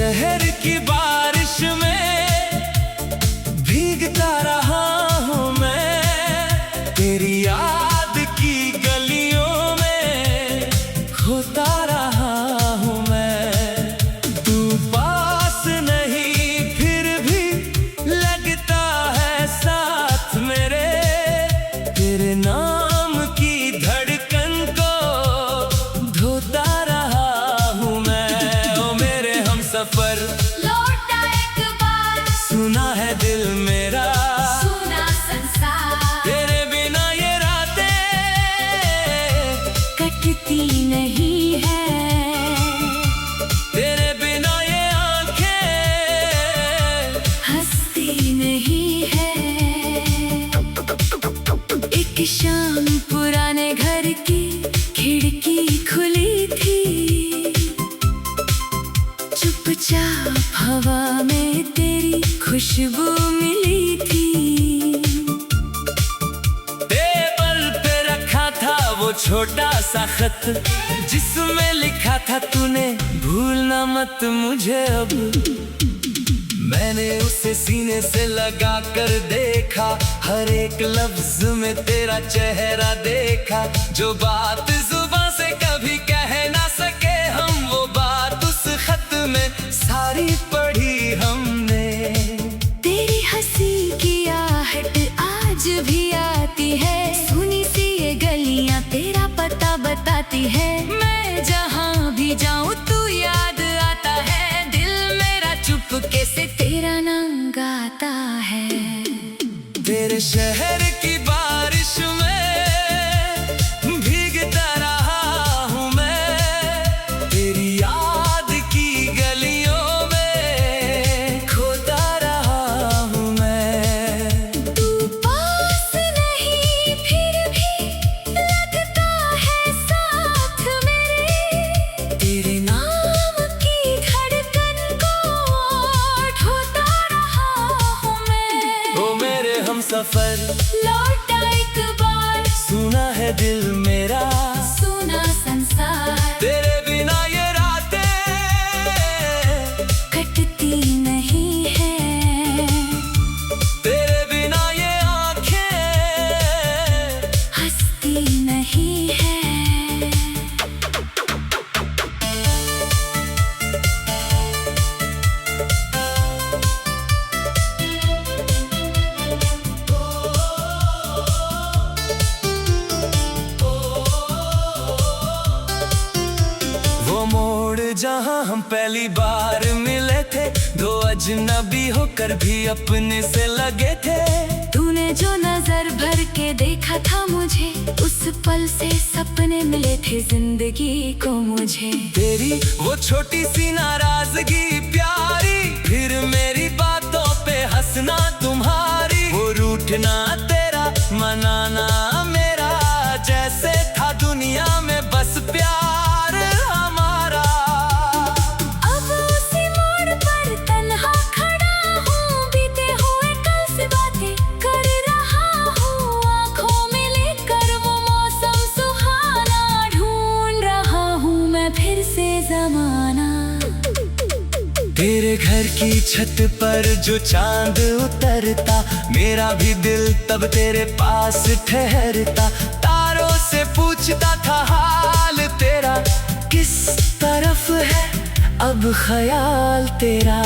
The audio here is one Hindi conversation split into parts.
शहर की बारिश में भीगता रहा हूँ मैं, तेरी याद की गलियों में खोता रहा हूँ मैं। तू पास नहीं फिर भी लगता है साथ मेरे, तेरे नाम की धड़कन को धोता रहा हूँ मैं। ओ मेरे हमसफर लौटा एक बार, सुना है दिल मेरा, सुना संसार। तेरे बिना ये रातें कटती नहीं है, तेरे बिना ये आंखें हंसती नहीं है। एक शाम पुराने घर की खिड़की खुली थी, चुपचाप हवा में तेरी खुशबू मिली थी। टेबल पे रखा था वो छोटा सा खत, जिसमें लिखा था तूने भूलना मत मुझे अब। मैंने उसे सीने से लगा कर देखा, हर एक लफ्ज में तेरा चेहरा देखा। जो बात जुबान से कभी कह ना सके हम, वो बात उस खत में सारी पढ़ी हमने। तेरी हंसी की आहट आज भी आती है, सुनी सी ये गलियां तेरा पता बताती है। मैं जहाँ भी जाऊँ तू याद आता है, दिल मेरा चुपके से तेरा नाम गाता है। तेरे शहर की बारिश में भीगता रहा हूँ मैं, तेरी याद की गलियों में खोता रहा हूँ मैं। तू पास नहीं फिर भी लगता है साथ मेरे, तेरे नाम की धड़कन को ढोता रहा हूँ मैं। ओ मेरे हमसफर लौटा एक बार, सुना है दिल मेरा, सुना संसार। तेरे बिना ये रातें कटती नहीं है, तेरे बिना ये आंखें हंसती नहीं है। वो मोड़ जहाँ हम पहली बार मिले थे, दो अजनबी होकर भी अपने से लगे थे। तूने जो नजर भर के देखा था मुझे, उस पल से सपने मिले थे जिंदगी को मुझे। तेरी वो छोटी सी नाराजगी प्यारी, फिर मेरी बातों पे हंसना तुम्हारी। वो रूठना तेरा मनाना मेरा, जैसे था दुनिया में बस प्यार हमारा। अब उसी मोड़ पर तन्हा खड़ा हूँ, बीते हुए कल से बातें कर रहा हूँ। आँखों में लेकर वो मौसम सुहाना, ढूंढ रहा हूँ मैं फिर से जमाना। तेरे घर की छत पर जो चांद उतरता, मेरा भी दिल तब तेरे पास ठहरता। तारों से पूछता था हाल तेरा, किस तरफ है अब ख्याल तेरा।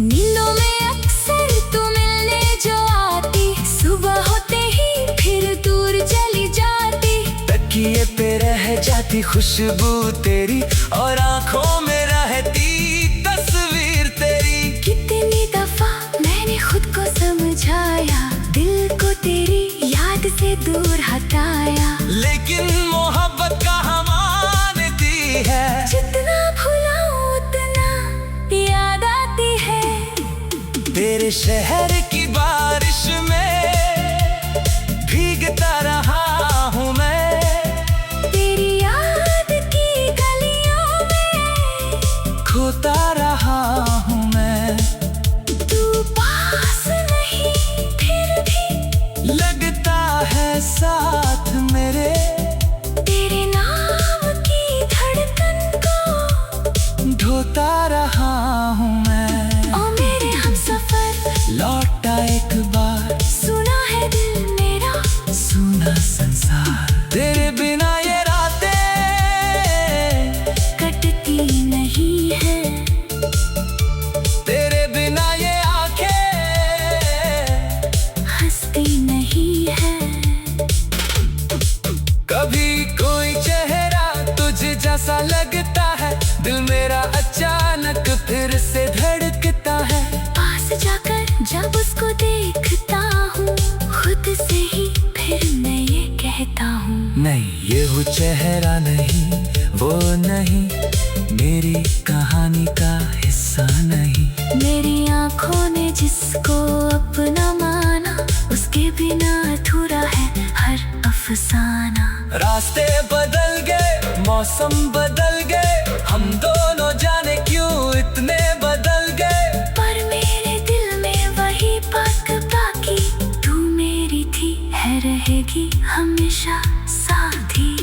नींदों में अक्सर तू मिलने जो आती, सुबह होते ही फिर दूर चली जाती। तकिए पे रह जाती खुशबू तेरी, और आंखों में रहती तस्वीर तेरी। कितनी दफा मैंने खुद को समझाया, दिल को तेरी याद से दूर हटाया। लेकिन मोहब्बत कहाँ मानती है, जितना भुलाऊं उतना याद आती है। तेरे शहर की बारिश में भीगता रहा हूँ मैं, तेरी याद की गलियों में खोता रहा हूँ मैं। तू पास नहीं फिर भी लगता है साथ मेरे, तेरे नाम की धड़कन को ढोता रहा जिसको अपना माना, उसके बिना अधूरा है हर अफसाना। रास्ते बदल गए, मौसम बदल गए, हम दोनों जाने क्यों इतने बदल गए। पर मेरे दिल में वही बात बाकी, तू मेरी थी, है रहेगी हमेशा साथी।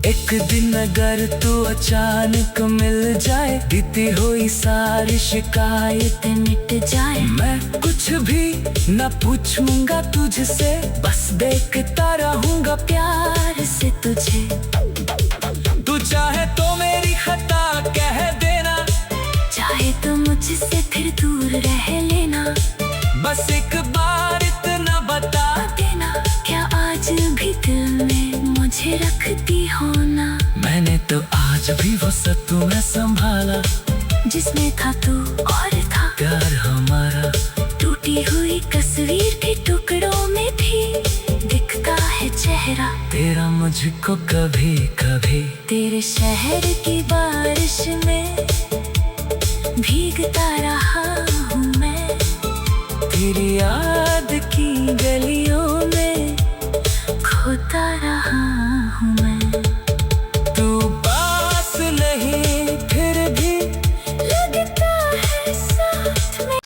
एक दिन अगर तू अचानक मिल जाए, बीती हुई सारी शिकायत मिट जाए, मैं कुछ भी न पूछूंगा तुझसे, बस देखता रहूंगा प्यार से तुझे। तू चाहे तो मेरी खता कह देना, चाहे तो मुझसे फिर दूर रह लेना, बस एक बार इतना बता देना, क्या आज भी दिल में मुझे रखती हो ना। मैंने तो आज भी वो सपना संभाला, जिसमें था तू और था प्यार हमारा। टूटी हुई तस्वीर के टुकड़ों में भी दिखता है चेहरा तेरा मुझको कभी कभी। तेरे शहर की बारिश में भीगता रहा हूँ मैं, तेरी याद की गलियों में खोता रहा हूँ मैं। तू पास नहीं फिर भी लगता है साथ में।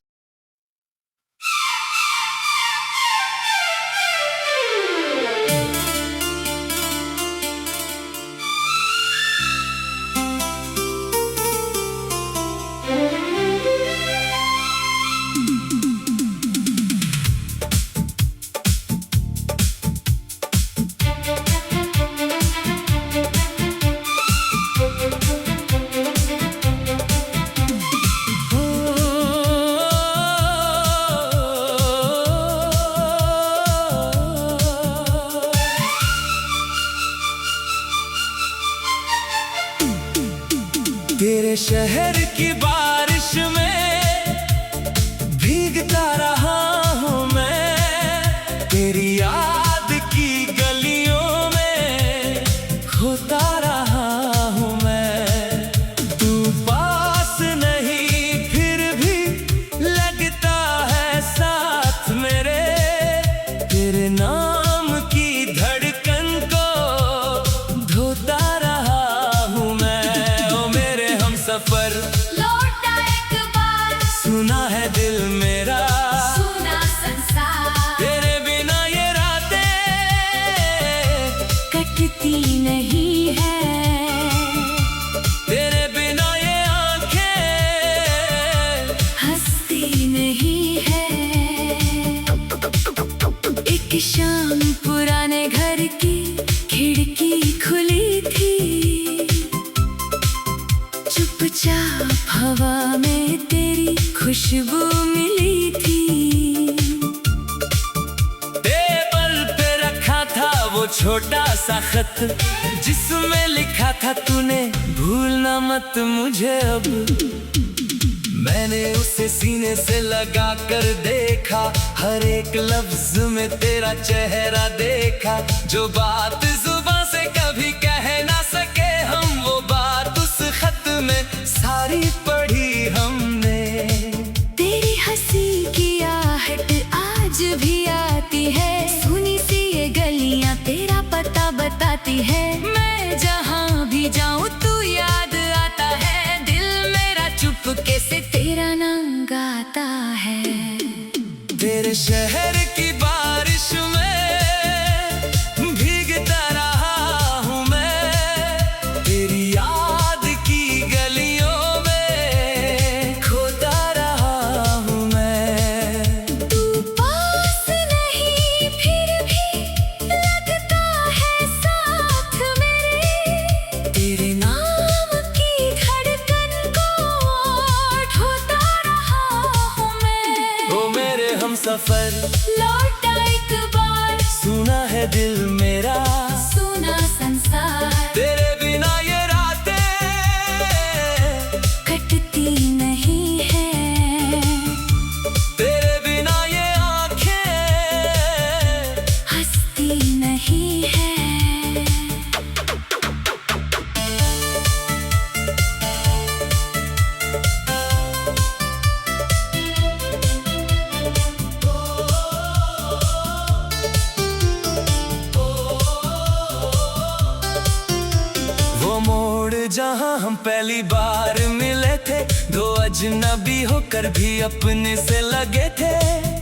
तेरे शहर की बारिश में भीगता रहा हूँ मैं, तेरी याद की गलियों में खोता रहा हूँ मैं। तू पास नहीं फिर भी लगता है साथ मेरे, तेरे नाम की धड़कन को धोता रहा हूँ मैं। सफर लौटा एक बार, सुना है दिल मेरा, सुना संसार। तेरे बिना ये रातें कटती नहीं है, तेरे बिना ये आंखें हंसती नहीं है। एक शाम पुराने घर की खिड़की खुली थी, चुपचाप हवा में तेरी खुशबू मिली थी। टेबल पे रखा था वो छोटा सा खत, जिसमें लिखा था तूने भूलना मत मुझे अब। मैंने उसे सीने से लगा कर देखा, हर एक लफ्ज में तेरा चेहरा देखा। जो बात जुबान से कभी कह ना सके हम, वो बात उस खत में सारी पढ़ी हमने। तेरी हंसी की आहट आज भी आती है, सुनी सी ये गलियां तेरा पता बताती है। मैं जहाँ भी जाऊँ तू याद आता है, दिल मेरा चुपके से तेरा नाम गाता है। तेरे शहर की बारिश में भीगता रहा हूँ मैं, तेरी याद की गलियों में खोता रहा हूँ मैं। तू पास नहीं फिर भी लगता है साथ मेरे, तेरे नाम की धड़कन को ढोता रहा हूँ मैं। ओ मेरे हम सफर लौटा एक बार, सुना है दिल मेरा, सुना संसार। तेरे बिना ये रातें कटती नहीं है, तेरे बिना ये आंखें हंसती नहीं है। जहां हम पहली बार मिले थे, दो अजनबी होकर भी अपने से लगे थे।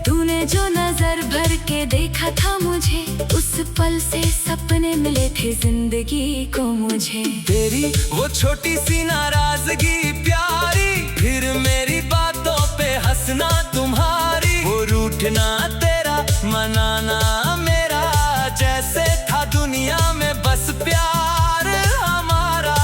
तूने जो नजर भर के देखा था मुझे, उस पल से सपने मिले थे जिंदगी को मुझे। तेरी वो छोटी सी नाराजगी प्यारी, फिर मेरी बातों पे हंसना तुम्हारी, वो रूठना तेरा मनाना मेरा, जैसे था दुनिया में बस प्यार हमारा।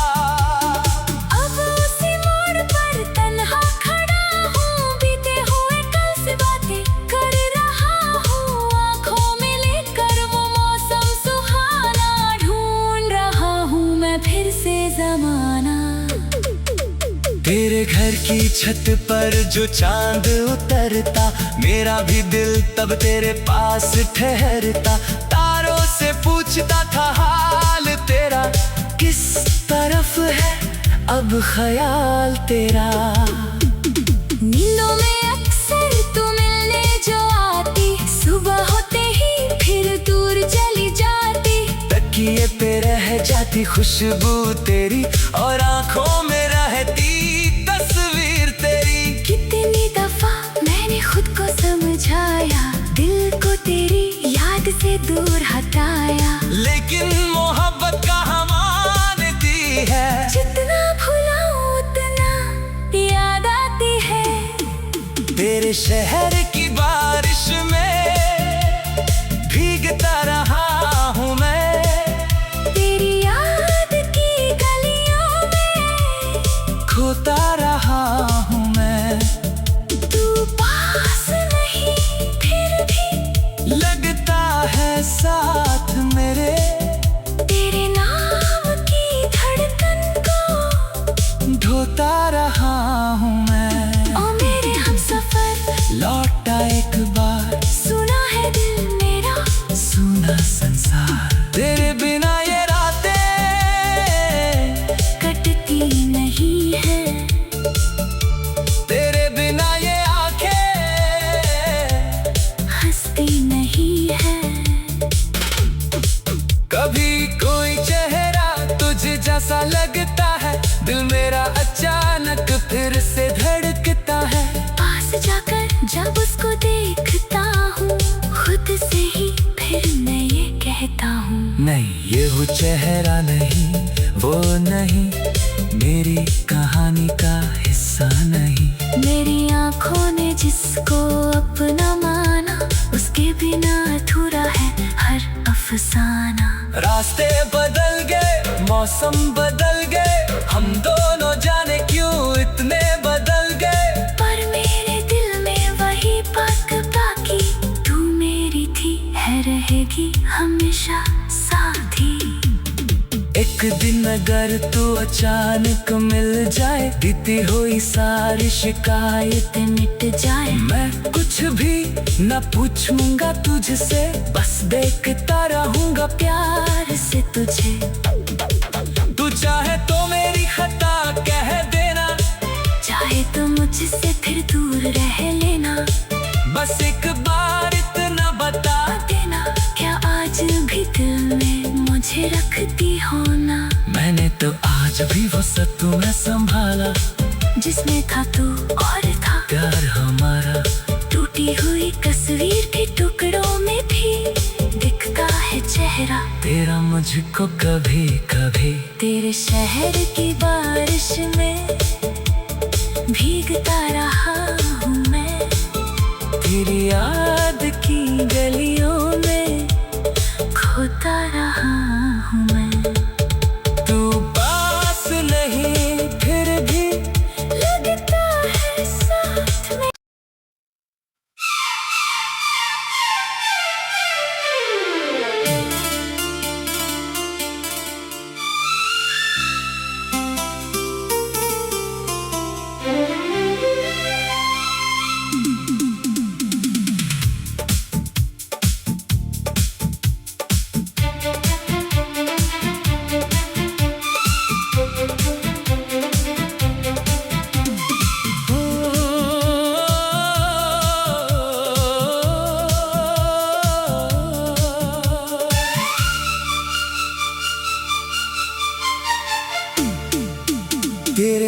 अब उसी मोड़ पर तन्हा खड़ा हूँ, बीते हुए कल से बातें कर रहा हूँ, आँखों में लेकर वो मौसम सुहाना, ढूंढ रहा हूँ मैं फिर से जमाना। तेरे घर की छत पर जो चांद उतरता, मेरा भी दिल तब तेरे पास ठहरता, तारों से पूछता था हाल तेरा, किस तरफ है अब ख्याल तेरा। नींदों में अक्सर तू मिलने जो आती, सुबह होते ही फिर दूर चली जाती, तकिए पे रह जाती खुशबू तेरी, और आंखों में रहती तस्वीर तेरी। कितनी दफा मैंने खुद को समझाया, दिल को तेरी याद से दूर हटाया, लेकिन मोहब्बत कहाँ मानती है, जितना भुलाऊं उतना याद आती है। तेरे शहर की बारिश में भीगता रहा हूँ मैं, तेरी याद की गलियों में खोता रहा हूँ मैं। तू पास नहीं फिर भी लगता है साथ मेरे, तेरे नाम की धड़कन को ढोता रहा हूँ मैं। ओ मेरे हमसफर, लौटा एक बार, सुना है दिल मेरा, सुना संसार, तेरे बिना ये रातें कटती नहीं है, तेरे बिना ये आंखें हंसती नहीं है। कभी कोई चेहरा तुझे जैसा लगता है, दिल मेरा अचानक फिर से धड़कता है, पास जाकर जब उसको देखता हूँ, खुद से ही फिर मैं ये कहता हूँ, नहीं ये वो चेहरा नहीं, वो नहीं, मेरी कहानी का हिस्सा नहीं। मेरी आँखों ने जिसको अपना माना, उसके बिना अधूरा है हर अफसाना। रास्ते बदल गए, मौसम बदल गए, हम दोनों जाने क्यों इतने बदल गए, पर मेरे दिल में वही बात बाकी, तू मेरी थी है रहेगी हमेशा साथी। एक दिन अगर तू अचानक मिल जाए, बीती हुई सारी शिकायत मिट जाए, मैं कुछ भी न पूछूंगा तुझसे, बस देखता रहूंगा प्यार से तुझे। तू चाहे तो मेरी खता कह देना, चाहे तो मुझसे फिर दूर रह लेना, बस एक बार इतना बता देना, क्या आज भी दिल में मुझे रखती हो ना। मैंने तो आज भी वो सब तुम्हें संभाला, जिसमें था तू और था प्यार हमारा, टूटी हुई तस्वीर के टुकड़ों में भी दिखता है चेहरा तेरा मुझको कभी कभी। तेरे शहर की बारिश में भीगता रहा हूँ मैं, तेरी याद की गलियों में खोता रहा हूँ मैं। तू पास नहीं फिर भी लगता है साथ में।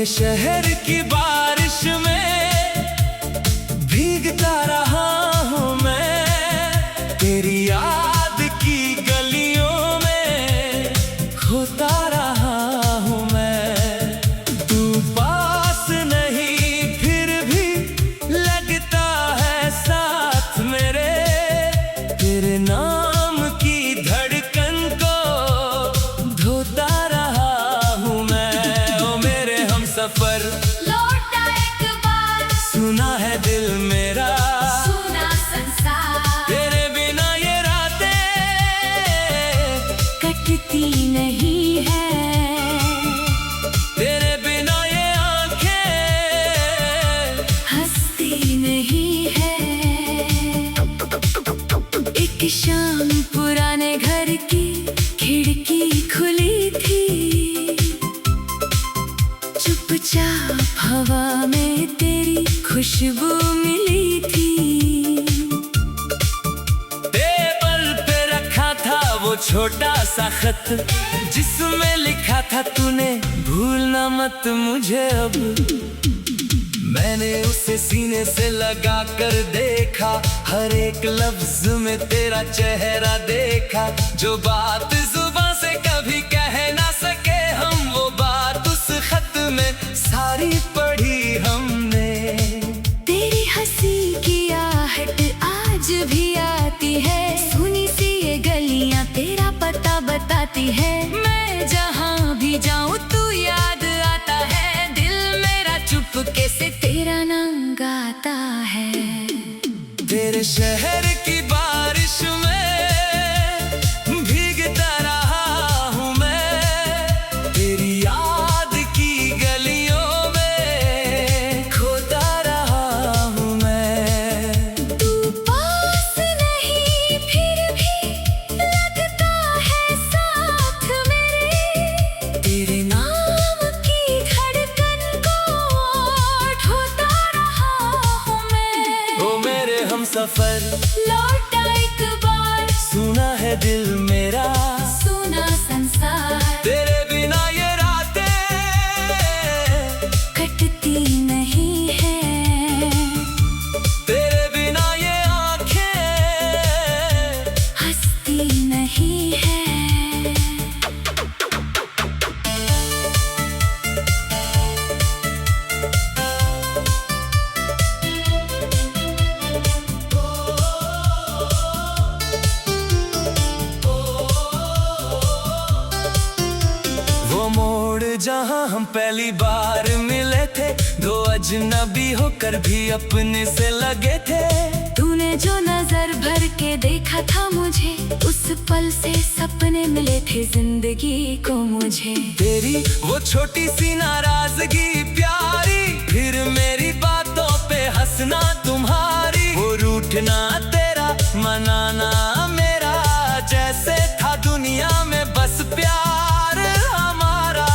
शहर की बारिश में भीगता रहा हूँ मैं, तेरी याद की गलियों में खोता रहा हूँ मैं। तू पास नहीं फिर भी लगता है साथ मेरे, तेरे नाम की धड़कन को धोता रहा हूँ मैं। ओ मेरे हमसफर लौटा एक बार, सुना है दिल मेरा, सुना संसार। तेरे बिना ये रातें कटती नहीं है, तेरे बिना ये आंखें हंसती नहीं है। एक शाम पुराने घर की खिड़की खुली थी, चुपचाप हवा में तेरी खुशबू मिली थी। टेबल पे रखा था वो छोटा सा खत, जिसमें लिखा था तूने भूलना मत मुझे अब। मैंने उसे सीने से लगा कर देखा, हर एक लफ्ज में तेरा चेहरा देखा। जो बात जुबान से कभी कह ना सके हम, वो बात उस खत में सारी पढ़ी हमने। तेरी हंसी की आहट आज भी आती है, सुनी सी ये गलियां तेरा पता बताती है। मैं जहाँ भी जाऊँ तू याद आता है, दिल मेरा चुपके से तेरा नाम गाता है। तेरे शहर की बारिश में भीगता रहा हूँ मैं, तेरी याद की गलियों में खोता रहा हूँ मैं। तू पास नहीं फिर भी लगता है साथ मेरे, तेरे नाम की धड़कन को ढोता रहा हूँ मैं। ओ मेरे हमसफर लौटा एक बार, सुना है दिल मेरा, सुना संसार। तेरे बिना ये रातें कटती नहीं है, तेरे बिना ये आंखें हंसती नहीं है। वो मोड़ जहाँ हम पहली बार मिले थे, दो अजनबी होकर भी अपने से लगे थे। तूने जो नजर भर के देखा था मुझे, उस पल से सपने मिले थे जिंदगी को मुझे। तेरी वो छोटी सी नाराजगी प्यारी, फिर मेरी बातों पे हंसना तुम्हारी। वो रूठना तेरा मनाना मेरा, जैसे था दुनिया में बस प्यार हमारा।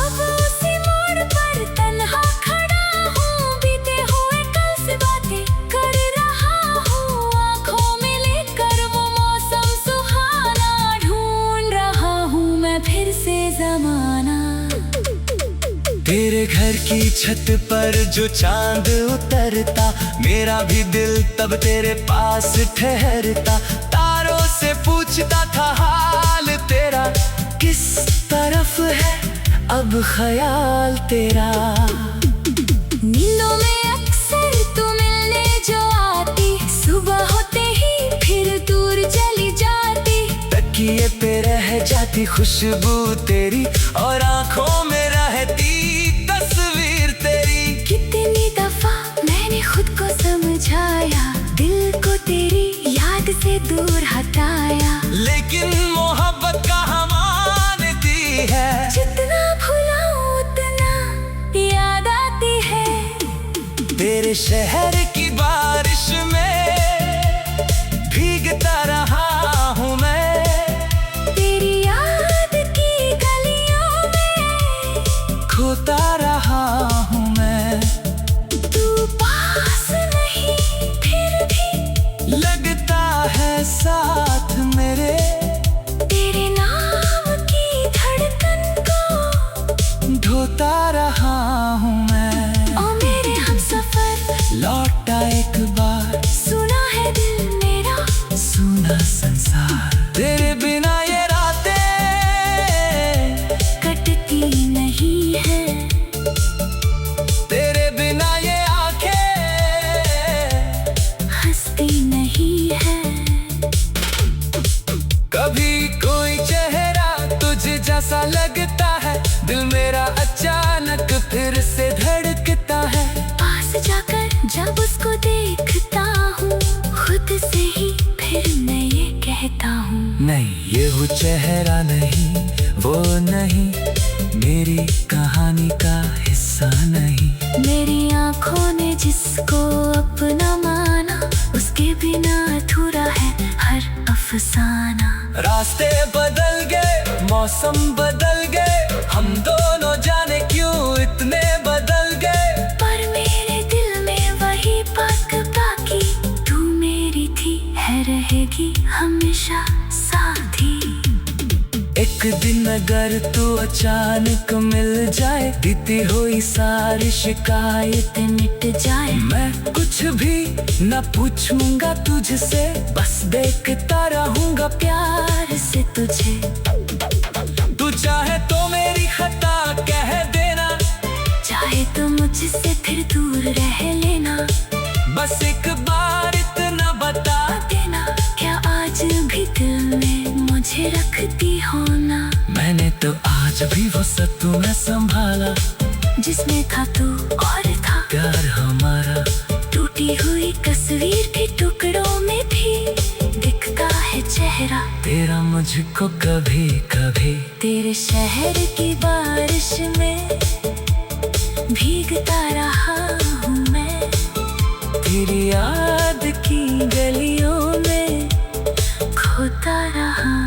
अब उसी मोड़ पर तन्हा खड़ा हूँ, बीते हुए कल से बातें कर रहा हूँ। आँखों में लेकर वो मौसम सुहाना, ढूंढ रहा हूँ मैं फिर से जमाना। तेरे घर की छत पर जो चांद उतरता, मेरा भी दिल तब तेरे पास ठहरता। तारों से पूछता था हाल तेरा, किस तरफ है अब ख्याल तेरा। नींदों में अक्सर तू मिलने जो आती, सुबह होते ही फिर दूर चली जाती। तकिए पे रह जाती खुशबू तेरी, और आंखों में रहती तस्वीर तेरी। कितनी दफा मैंने खुद को समझाया, दिल को तेरी याद से दूर हटाया। लेकिन मोहब्बत कहाँ मानती है, जितना भुलाऊं उतना याद आती है। तेरे शहर की बारिश में भीगता रहा हूँ मैं, तेरी याद की गलियों में खोता रहा हूँ मैं। तू पास नहीं फिर भी लगता है साथ मेरे, तेरे नाम की धड़कन को ढोता देखता हूँ खुद से ही, फिर मैं ये कहता हूँ नहीं ये वो चेहरा नहीं, वो नहीं, मेरी कहानी का हिस्सा नहीं। मेरी आँखों ने जिसको अपना माना, उसके बिना अधूरा है हर अफसाना। रास्ते बदल गए, मौसम बदल गए, हम दोनों जाने क्यों इतने बदल गए। पर मेरे दिल में वही बात बाकी, तू मेरी थी, है रहेगी हमेशा साथी। एक दिन अगर तू अचानक मिल जाए, बीती हुई सारी शिकायत मिट जाए, मैं कुछ भी न पूछूंगा तुझसे, बस देखता रहूंगा प्यार से तुझे। तू चाहे तो मेरी खता कह देना, चाहे तो मुझसे फिर दूर रह लेना, बस एक बार इतना बता देना, क्या आज भी दिल में मुझे रखती हो ना। मैंने तो आज भी वो सब तुम्हें संभाला, जिसमें था तू और था प्यार हमारा। टूटी हुई तस्वीर के टुकड़ों में भी दिखता है चेहरा तेरा मुझको कभी कभी। तेरे शहर की बारिश में भीगता रहा हूँ मैं, तेरी याद की गलियों में खोता रहा